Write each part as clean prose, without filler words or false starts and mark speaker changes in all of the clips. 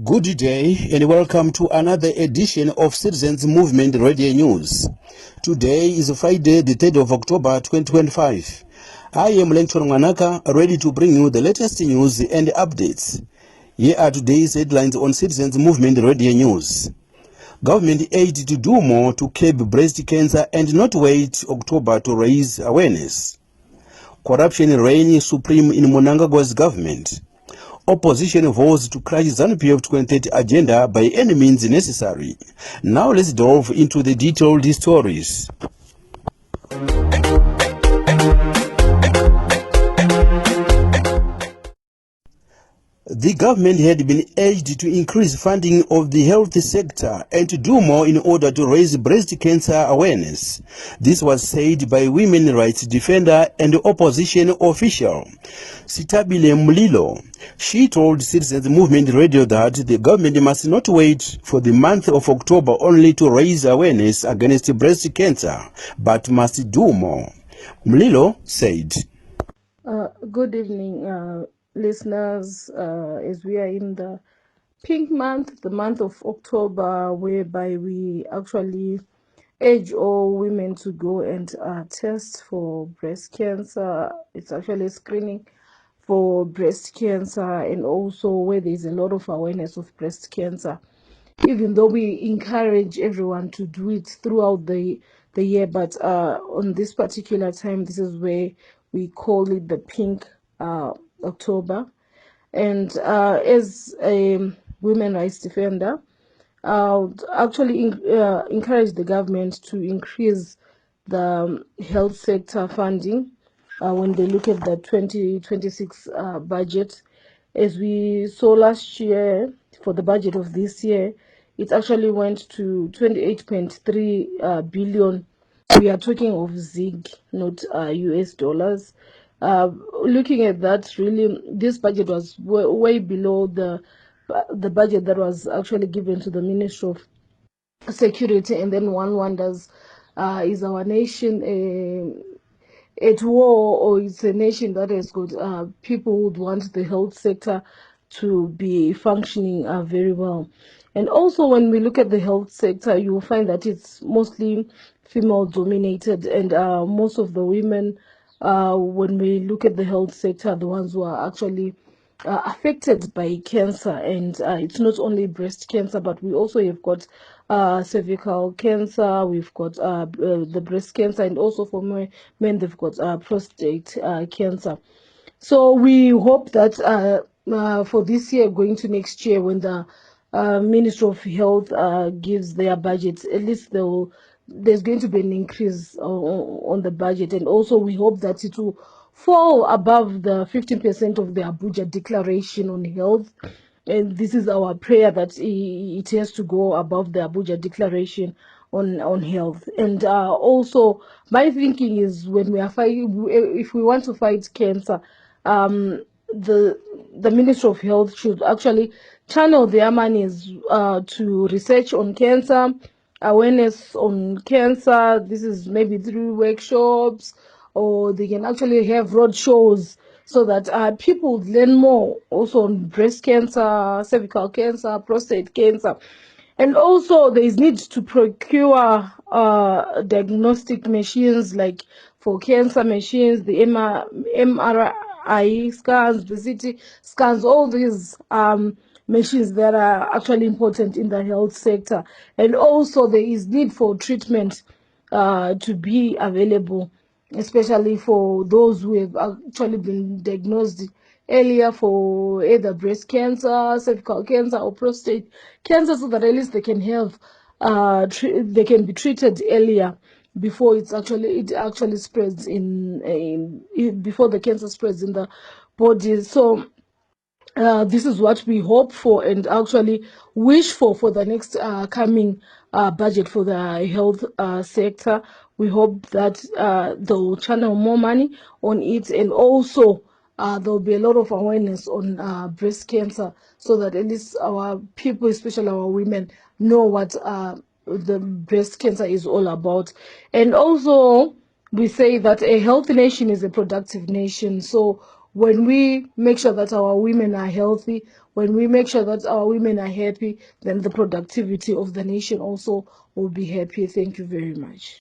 Speaker 1: Good day and welcome to another edition of Citizens Movement Radio News. Today is Friday, the 3rd of October 2025. I am Lenton Manaka, ready to bring you the latest news and updates. Here are today's headlines on Citizens Movement Radio News. Government aid to do more to curb breast cancer and not wait October to raise awareness. Corruption reigns supreme in Mnangagwa's government. Opposition vows to crash ZANU-PF 2030 agenda by any means necessary. Now let's delve into the detailed stories. The government had been urged to increase funding of the health sector and to do more in order to raise breast cancer awareness. This was said by women rights defender and opposition official Sitabile Mlilo. She told Citizens Movement Radio that the government must not wait for the month of October only to raise awareness against breast cancer, but must do more. Mlilo said,
Speaker 2: Good evening, listeners. As we are in the pink month, the month of October, whereby we actually urge all women to go and test for breast cancer. It's actually screening for breast cancer, and also where there's a lot of awareness of breast cancer. Even though we encourage everyone to do it throughout the year, but on this particular time, this is where we call it the pink October. And as a women rights defender, I would actually encourage the government to increase the health sector funding when they look at the 2026 budget. As we saw last year, for the budget of this year, it actually went to 28.3 billion. We are talking of ZIG, not US dollars. Looking at that, really, this budget was way below the budget that was actually given to the Ministry of Security. And then one wonders, is our nation at war, or it's a nation that has got people who would want the health sector to be functioning very well? And also, when we look at the health sector, you will find that it's mostly female dominated, and most of the women, when we look at the health sector, the ones who are actually affected by cancer. And it's not only breast cancer, but we also have got cervical cancer, we've got the breast cancer, and also for men they've got prostate cancer. So we hope that for this year going to next year, when the Ministry of Health gives their budget, at least there's going to be an increase on the budget. And also we hope that it will fall above the 15% of the Abuja Declaration on Health. And this is our prayer, that it has to go above the Abuja Declaration on health. And also my thinking is, when we are fighting, if we want to fight cancer, the Ministry of Health should actually channel their monies to research on cancer, awareness on cancer. This is maybe through workshops, or they can actually have road shows, so that people would learn more also on breast cancer, cervical cancer, prostate cancer. And also there is need to procure diagnostic machines, like for cancer machines, the MRI scans, the CT scans, all these machines that are actually important in the health sector. And also there is need for treatment to be available, especially for those who have actually been diagnosed earlier for either breast cancer, cervical cancer, or prostate cancer, so that at least they can have they can be treated earlier before it actually spreads before the cancer spreads in the body. So this is what we hope for and actually wish for the next coming budget for the health sector. We hope that they'll channel more money on it, and also there'll be a lot of awareness on breast cancer, so that at least our people, especially our women, know what the breast cancer is all about. And also, we say that a healthy nation is a productive nation. So when we make sure that our women are healthy, when we make sure that our women are happy, then the productivity of the nation also will be happy. Thank you very much.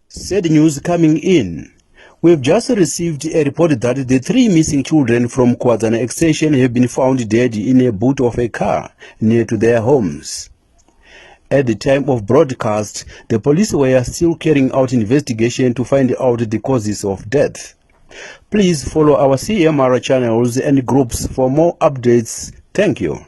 Speaker 1: Sad news coming in. We've just received a report that the 3 missing children from Kwazana Extension have been found dead in a boot of a car near to their homes. At the time of broadcast, the police were still carrying out investigation to find out the causes of death. Please follow our CMR channels and groups for more updates. Thank you.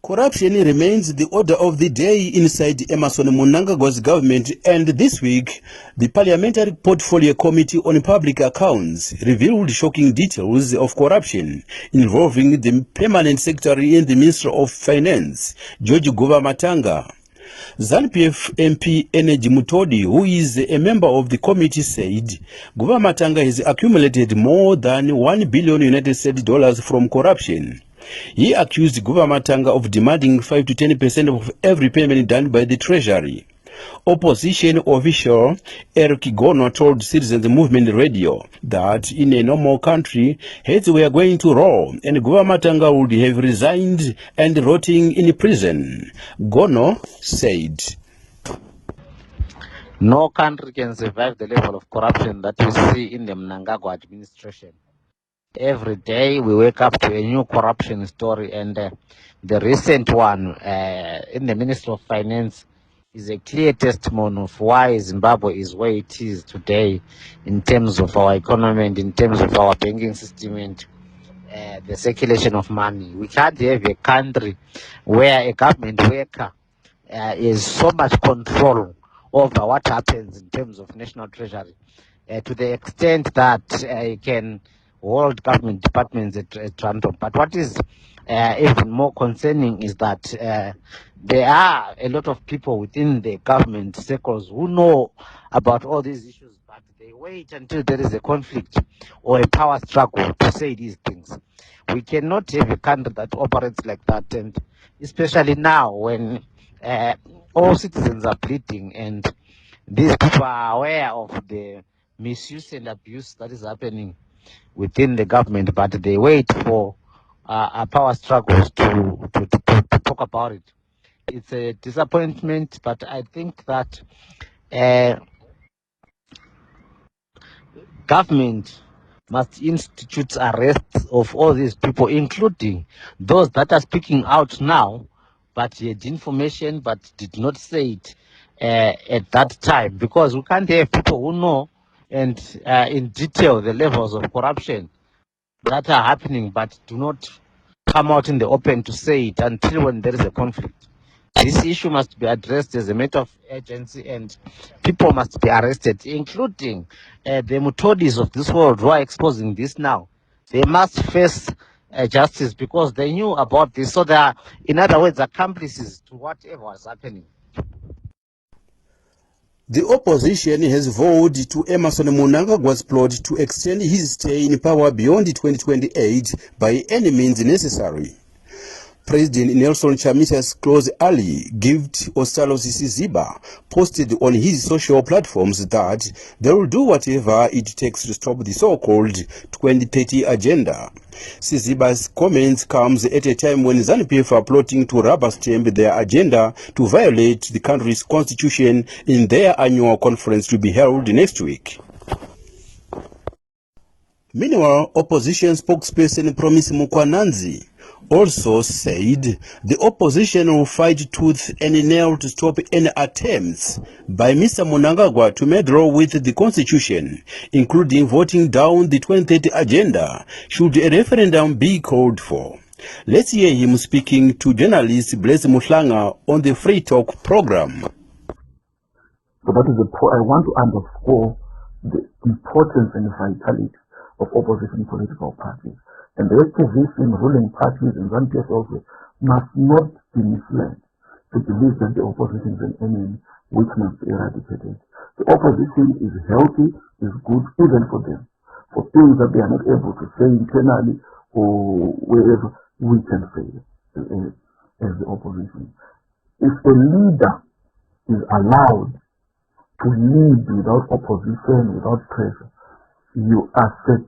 Speaker 1: Corruption remains the order of the day inside Emmerson Mnangagwa's government, and this week, the Parliamentary Portfolio Committee on Public Accounts revealed shocking details of corruption involving the Permanent Secretary in the Ministry of Finance, George Guvamatanga. ZANU-PF MP Energy Mutodi, who is a member of the committee, said Guvamatanga has accumulated more than $1 billion United States from corruption. He accused Guvamatanga of demanding 5 to 10% of every payment done by the Treasury. Opposition official Eric Gono told Citizens Movement Radio that in a normal country, heads were going to roll and Guvamatanga would have resigned and rotting in prison. Gono said,
Speaker 3: No country can survive the level of corruption that we see in the Mnangagwa administration. Every day we wake up to a new corruption story, and the recent one in the Ministry of Finance is a clear testimony of why Zimbabwe is where it is today in terms of our economy and in terms of our banking system and the circulation of money. We can't have a country where a government worker is so much control over what happens in terms of national treasury to the extent that you can hold government departments at random. But what is even more concerning is that there are a lot of people within the government circles who know about all these issues, but they wait until there is a conflict or a power struggle to say these things. We cannot have a country that operates like that, and especially now when all citizens are bleeding and these people are aware of the misuse and abuse that is happening within the government, but they wait for power struggles to talk about it. It's a disappointment, but I think that government must institute arrests of all these people, including those that are speaking out now, but had information but did not say it at that time, because we can't have people who know and in detail the levels of corruption that are happening but do not come out in the open to say it until when there is a conflict. This issue must be addressed as a matter of urgency, and people must be arrested, including the Mutodis of this world who are exposing this now. They must face justice because they knew about this. So they are, in other words, accomplices to whatever was happening.
Speaker 1: the opposition has vowed to Emmerson Mnangagwa's plot to extend his stay in power beyond 2028 by any means necessary. President Nelson Chamisa's close ally, Gift Ostalos Siziba, posted on his social platforms that they will do whatever it takes to stop the so-called 2030 agenda. Siziba's comments comes at a time when ZANU-PF are plotting to rubber stamp their agenda to violate the country's constitution in their annual conference to be held next week. Meanwhile, opposition spokesperson Promise Mukwananzi also said the opposition will fight tooth and nail to stop any attempts by Mr. Mnangagwa to meddle with the constitution, including voting down the 2030 agenda should a referendum be called for. Let's hear him speaking to journalist Blaise Muhlanga on the Free Talk program.
Speaker 4: So that is I want to underscore the importance and vitality of opposition political parties. And the activists in ruling parties and ZANU-PF also must not be misled to believe that the opposition is an enemy which must be eradicated. The opposition is healthy, is good even for them. For things that they are not able to say internally or wherever, we can say as the opposition. If a leader is allowed to lead without opposition, without pressure, you are set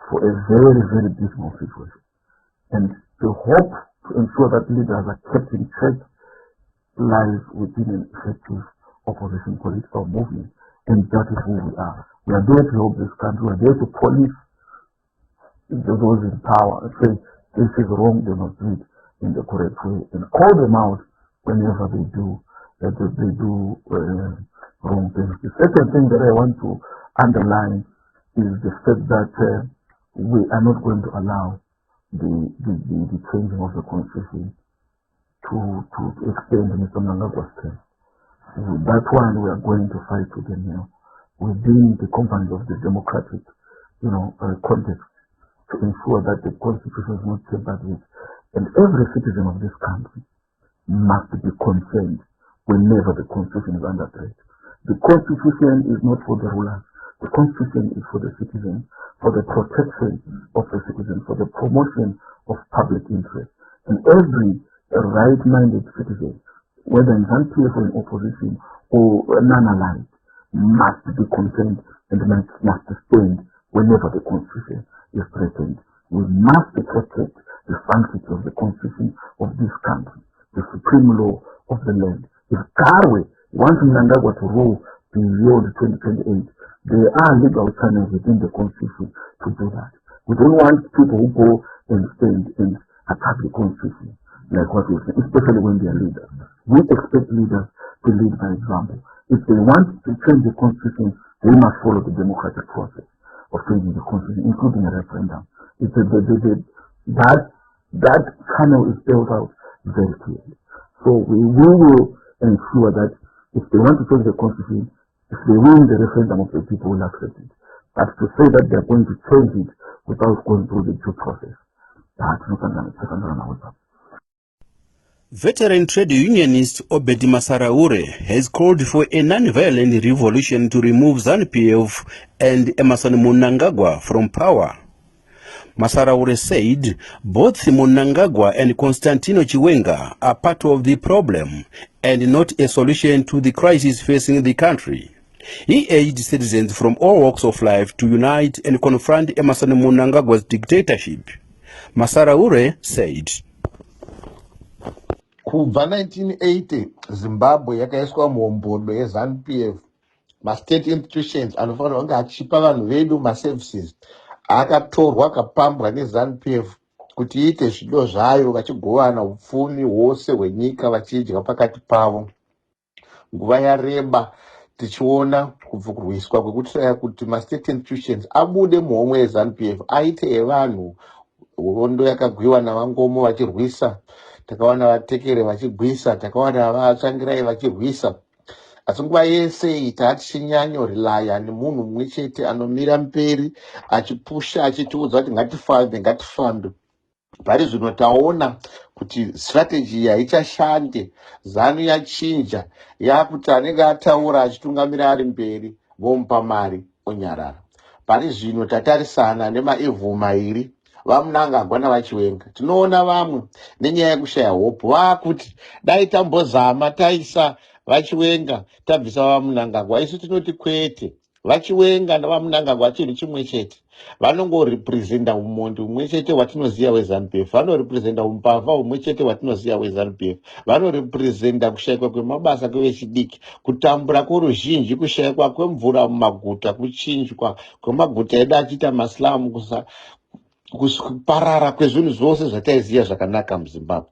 Speaker 4: for a very, very dismal situation. And the hope to ensure that leaders are kept in check lies within an effective opposition political movement. And that is who we are. We are there to help this country. We are there to police those in power and say, this is wrong, they must do it in the correct way, and call them out whenever they do wrong things. The second thing that I want to underline is the fact that we are not going to allow the changing of the constitution to extend Mr. Mnangagwa's term. That's why we are going to fight with them now within the confines of the democratic, context, to ensure that the constitution is not tampered with. And every citizen of this country must be concerned whenever the constitution is under threat. The constitution is not for the rulers. The constitution is for the citizens, for the protection of the citizens, for the promotion of public interest. And every right-minded citizen, whether in ZANU-PF or in opposition or non-aligned, must be concerned and must stand whenever the constitution is threatened. We must protect the sanctity of the constitution of this country, the supreme law of the land. If Karwe wants Mnangagwa to rule beyond 2028, there are legal channels within the constitution to do that. We don't want people who go and stand and attack the constitution, like what we say, especially when they are leaders. We expect leaders to lead by example. If they want to change the constitution, they must follow the democratic process of changing the constitution, including a referendum. That channel is built out very clearly. So we will ensure that if they want to change the constitution, if they win the referendum of the people, will accept it. But to say that they are going to change it without going through the due process, that's not going to happen.
Speaker 1: Veteran trade unionist Obedi Masaraure has called for a non-violent revolution to remove ZANU-PF and Emmerson Mnangagwa from power. Masaraure said both Mnangagwa and Constantino Chiwenga are part of the problem and not a solution to the crisis facing the country. He urged citizens from all walks of life to unite and confront Emmerson Mnangagwa's dictatorship. Masaraure said,
Speaker 5: Kubva 1980 Zimbabwe yakaiswa muhombodo yeZANU-PF. Ma-state institutions anofanirwa kunge achipa vanhu vedu ma-services akatorwa akapambwa neZANU-PF kuti iite zvido zvayo vachigovana upfumi hwose hwenyika vachidya pakati pavo. Nguva yareba tichiona kurwiswa kwekuitira kuti ma-state institutions abude muhomwe yeZANU-PF aite evanhu. Hondo yakagwiwa navangomo vachirwisa, takaona vatekere vachigwisa, takaona vatsvangirai vachirwisa. Asi nguva yese iyi tatichinyanyo rilaya nemunhu mumwe chete anomira mberi achipusha achitiudza kuti ngatifambe. Pari zvino taona kuti strategy iyi haichashande. ZANU yachinja, yakuti anenge ataura achitungamira ari mberi vomupa mari onyarara. Pari zvino tatarisana nemaevhu mairi, vaMnangagwa navaChiwenga. Tinoona vamwe nenyaya yekushaya hope vakuti dai tambozama taisa vaChiwenga tabvisa vaMnangagwa. Isu tinoti kwete, vaChiwenga navaMnangagwa chinhu chimwe chete. Vanongorepresenta umondi umwe chete watinoziva weZANU-PF, vanorepresenta umbavha umwe chete watinoziva weZANU-PF, vanorepresenta kushayikwa kwemabasa kwevechidiki, kutambura kworuzhinji, kushayikwa kwemvura mumaguta, kuchinjwa kwemaguta edu achiita masilamu, kuparara kwezvinhu zvose zvataiziva zvakanaka muZimbabwe.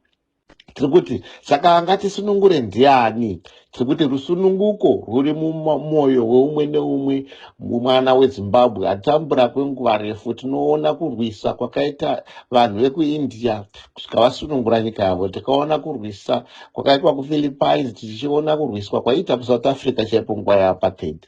Speaker 5: Tiri kuti saka ngatisunungure ndiani. Tiri kuti rusununguko ruri mumwoyo weumwe neumwe mwana weZimbabwe atambura kwenguva refu. Tinoona kurwisa kwakaita vanhu vekuIndia kusvika vasunungura nyika yavo. Tikaona kurwisa kwakaitwa kuPhilippines, tichiona kurwiswa kwaita kuSouth Africa chaipo nguva yeapartheid.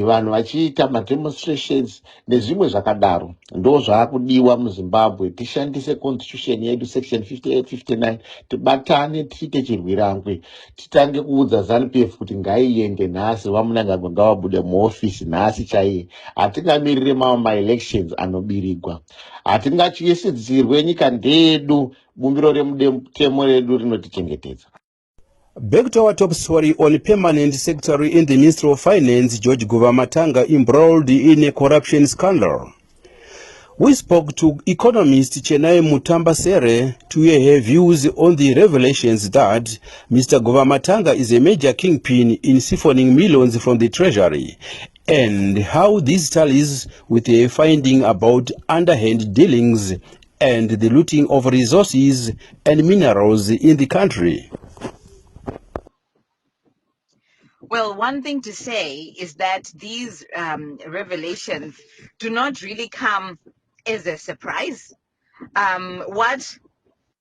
Speaker 5: Vanhu vachiita mademonstrations nezvimwe zvakadaro. Ndo zvaakudiwa muZimbabwe. Tishandise constitution yedu section 58-59, tibatane tiite chirwirangwe, titange kuudza ZANU-PF kuti ngaiende nhasi, vaMnangagwa ngavabude muofisi nhasi chaiye. Hatingamirire ma-elections anobirigwa. Hatingachiisidzirwe nyika ndedu, bumbiro remutemo redu rinotichengetedza.
Speaker 1: Back to our top story on permanent secretary in the Ministry of Finance, George Guvamatanga, embroiled in a corruption scandal. We spoke to economist Chenai Mutambasere to hear her views on the revelations that Mr. Govamatanga is a major kingpin in siphoning millions from the treasury, and how this tallies with a finding about underhand dealings and the looting of resources and minerals in the country.
Speaker 6: Well, one thing to say is that these revelations do not really come as a surprise. What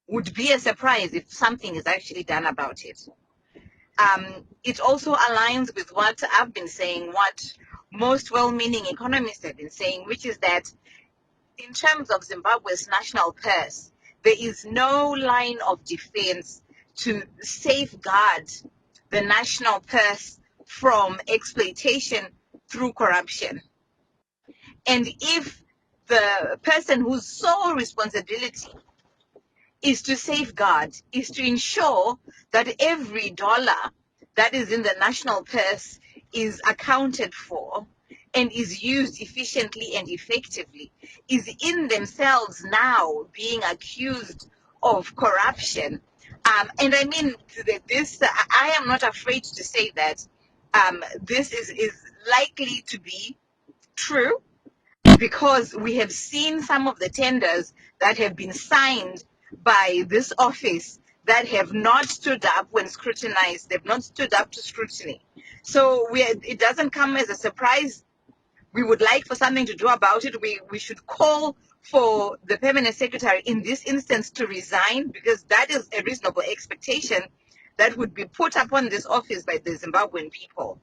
Speaker 6: would be a surprise if something is actually done about it? It also aligns with what I've been saying, what most well-meaning economists have been saying, which is that in terms of Zimbabwe's national purse, there is no line of defense to safeguard the national purse from exploitation through corruption. And if the person whose sole responsibility is to safeguard, is to ensure that every dollar that is in the national purse is accounted for and is used efficiently and effectively, is in themselves now being accused of corruption. And I mean, this, I am not afraid to say that this is likely to be true, because we have seen some of the tenders that have been signed by this office that have not stood up when scrutinized. They've not stood up to scrutiny. So it doesn't come as a surprise. We would like for something to do about it. We should call for the permanent secretary in this instance to resign, because that is a reasonable expectation that would be put upon this office by the Zimbabwean people.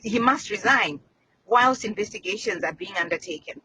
Speaker 6: He must resign whilst investigations are being undertaken.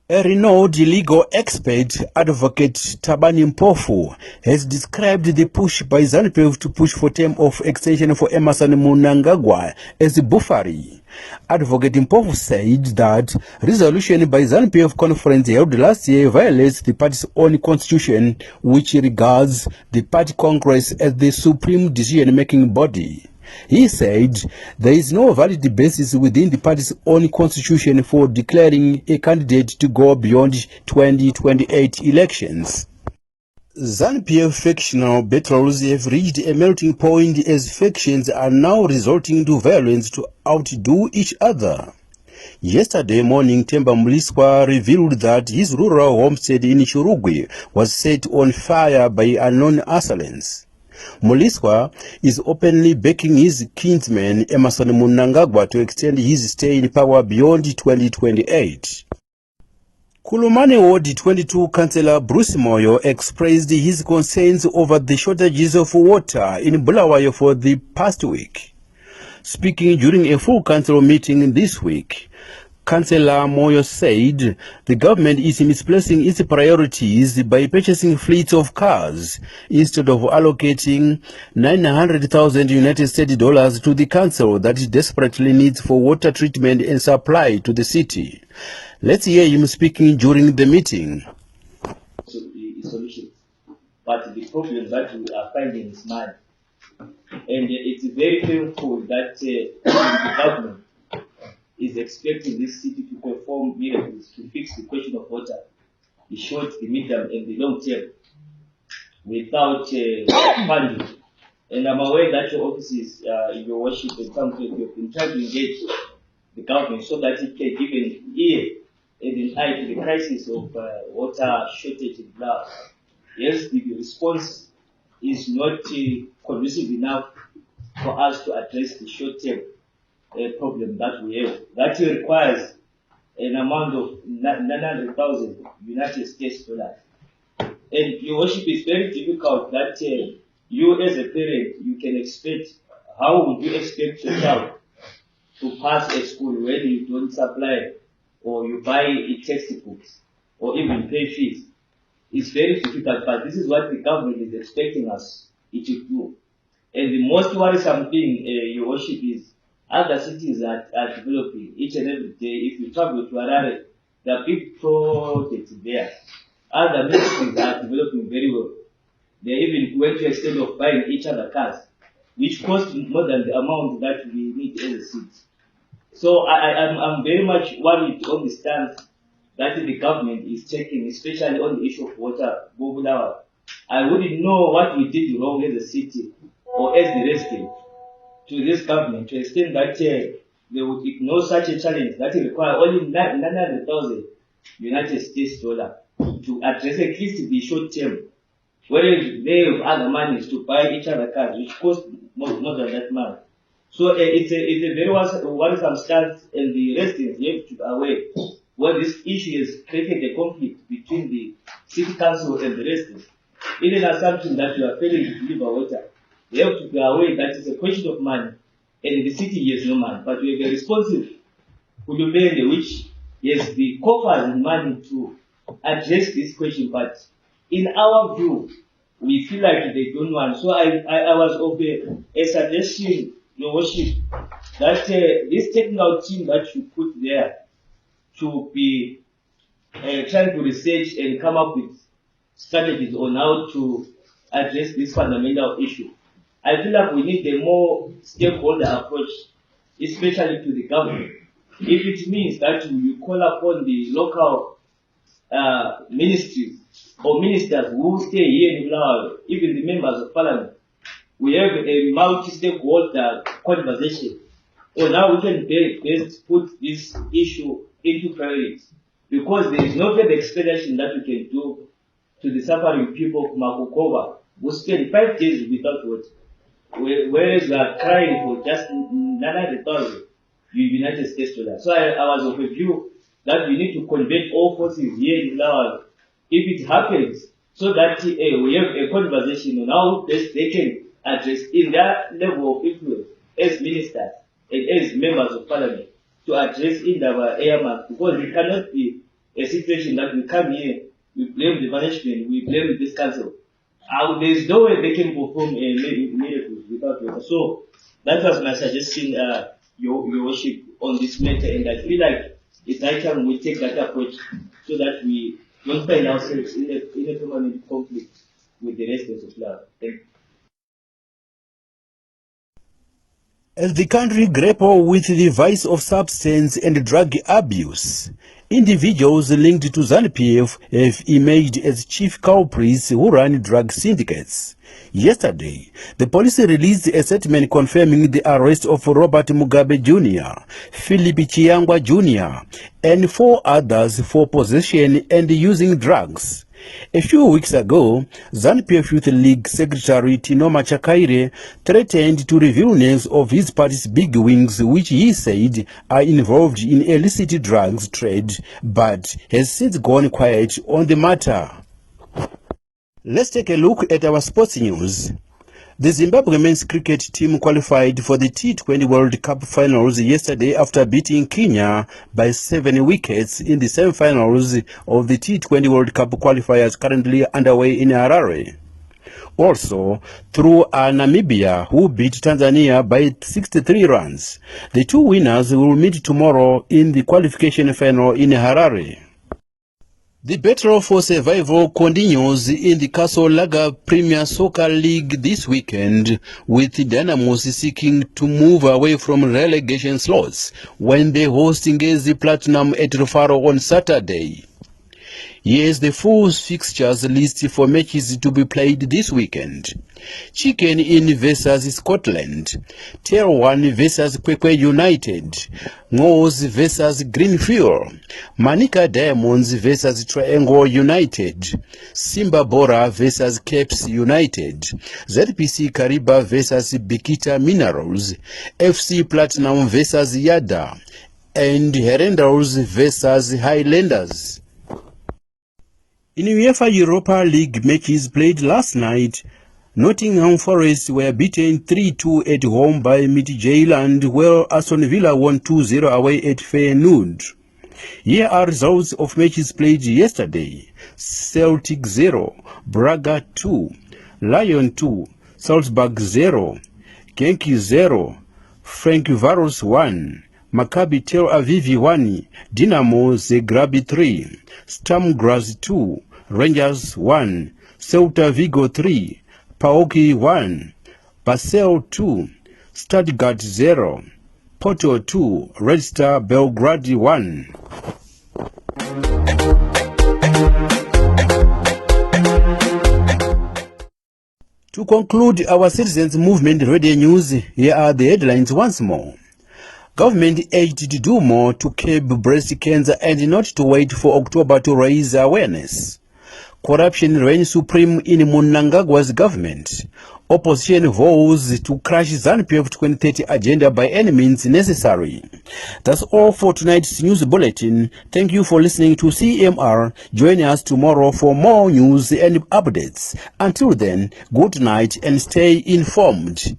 Speaker 1: A renowned legal expert, Advocate Thabani Mpofu, has described the push by ZANU-PF to push for term of extension for Emmerson Mnangagwa as buffering. Advocate Mpofu said that resolution by ZANU-PF conference held last year violates the party's own constitution, which regards the party congress as the supreme decision-making body. He said there is no valid basis within the party's own constitution for declaring a candidate to go beyond 2028 elections. ZANU-PF factional battles have reached a melting point as factions are now resorting to violence to outdo each other. Yesterday morning, Themba Mliswa revealed that his rural homestead in Chirugwe was set on fire by unknown assailants. Mliswa is openly backing his kinsman Emmerson Mnangagwa to extend his stay in power beyond 2028. Kulumane Ward 22 Councillor Bruce Moyo expressed his concerns over the shortages of water in Bulawayo for the past week. Speaking during a full council meeting this week, Councillor Moyo said the government is misplacing its priorities by purchasing fleets of cars instead of allocating $900,000 United States dollars to the council that it desperately needs for water treatment and supply to the city. Let's hear him speaking during the meeting.
Speaker 7: Solutions, but the problem that we are finding is money, and it's very painful that the government is expecting this city to perform miracles to fix the question of water, the short, the medium, and the long term, without funding. And I'm aware that your offices, your worship, and some you have been trying to engage the government so that it can give an ear and an eye to the crisis of water shortage in Bulawayo. Yes, the response is not conducive enough for us to address the short-term problem that we have. That requires an amount of 900,000 United States dollars. And your worship, is very difficult that you as a parent, you can expect, how would you expect your child to pass a school when you don't supply or you buy textbooks or even pay fees? It's very difficult, but this is what the government is expecting us to do. And the most worrisome thing, your worship, is other cities are developing each and every day. If you travel to Harare, there are big projects there. Other ministries are developing very well. They even went to a state of buying each other cars, which cost more than the amount that we need as a city. So I'm very much worried on the stance that the government is taking, especially on the issue of water, Bobulawa. I wouldn't know what we did wrong as a city or as the resident to this government to extend that they would ignore such a challenge that require only 900,000 United States dollar to address at least the short term, whereas they have other monies to buy each other cars, which cost more than that money. So it's a very worrisome stance, and the residents have to be aware when this issue has created a conflict between the city council and the residents. In an assumption that you are failing to deliver water, you have to be aware that it's a question of money, and the city has no money. But we have a responsive Hulumende which has the coffers and money to address this question. But in our view, we feel like they don't want. So I was of a suggestion, Your Worship, that this technical team that you put there to be trying to research and come up with strategies on how to address this fundamental issue. I feel like we need a more stakeholder approach, especially to the government. If it means that you call upon the local ministries or ministers who stay here in Bulawayo, even the members of parliament, we have a multi-stakeholder conversation on how we can best put this issue into priority. Because there is no further explanation that we can do to the suffering people of Makukova who spend 5 days without water, whereas we are crying for just 900,000 United States dollars. So I was of a view that we need to convert all forces here in Bulawayo, if it happens, so that we have a conversation on how best they can address in their level of influence as ministers and as members of parliament to address in our earmark, because it cannot be a situation that we come here, we blame the management, we blame this council. There is no way they can perform miracles without water. So that was my suggestion, Your Worship, on this matter, and I feel like it's high time we take that approach so that we don't find ourselves in a permanent conflict with the residents of Laos. Thank you.
Speaker 1: As the country grapple with the vice of substance and drug abuse, individuals linked to ZANU-PF have emerged as chief culprits who run drug syndicates. Yesterday, the police released a statement confirming the arrest of Robert Mugabe Jr., Philip Chiangwa Jr., and 4 others for possession and using drugs. A few weeks ago, ZANU-PF Youth League Secretary Tino Machakaire threatened to reveal names of his party's big wings, which he said are involved in illicit drugs trade, but has since gone quiet on the matter. Let's take a look at our sports news. The Zimbabwe men's cricket team qualified for the T20 World Cup finals yesterday after beating Kenya by 7 wickets in the semi-finals of the T20 World Cup qualifiers currently underway in Harare. Also, through Namibia, who beat Tanzania by 63 runs. The 2 winners will meet tomorrow in the qualification final in Harare. The battle for survival continues in the Castle Lager Premier Soccer League this weekend, with Dynamos seeking to move away from relegation slots when they host Ngezi Platinum at Rufaro on Saturday. Here's the full fixtures list for matches to be played this weekend. Chicken Inn versus Scotland, Tail 1 versus Kwekwe United, Ngos versus Greenfield, Manika Diamonds versus Triangle United, Simba Bora versus Capes United, ZPC Kariba versus Bikita Minerals, FC Platinum versus Yada, and Herendals versus Highlanders. In UEFA Europa League matches played last night, Nottingham Forest were beaten 3-2 at home by Midtjylland, while Aston Villa won 2-0 away at Feyenoord. Here are results of matches played yesterday. Celtic 0, Braga 2, Lyon 2, Salzburg 0, Genk 0, Ferencváros 1, Maccabi Tel Aviv 1, Dinamo Zagreb 3, Sturm Graz 2, Rangers 1, Celta Vigo 3, PAOK 1, Basel 2, Stuttgart 0, Portal 2, Red Star Belgrade 1. To conclude our Citizens Movement Radio News, here are the headlines once more. Government urged to do more to curb breast cancer and not to wait for October to raise awareness. Corruption reigns supreme in Mnangagwa's government. Opposition vows to crash ZANU-PF 2030 agenda by any means necessary. That's all for tonight's news bulletin. Thank you for listening to CMR. Join us tomorrow for more news and updates. Until then, good night and stay informed.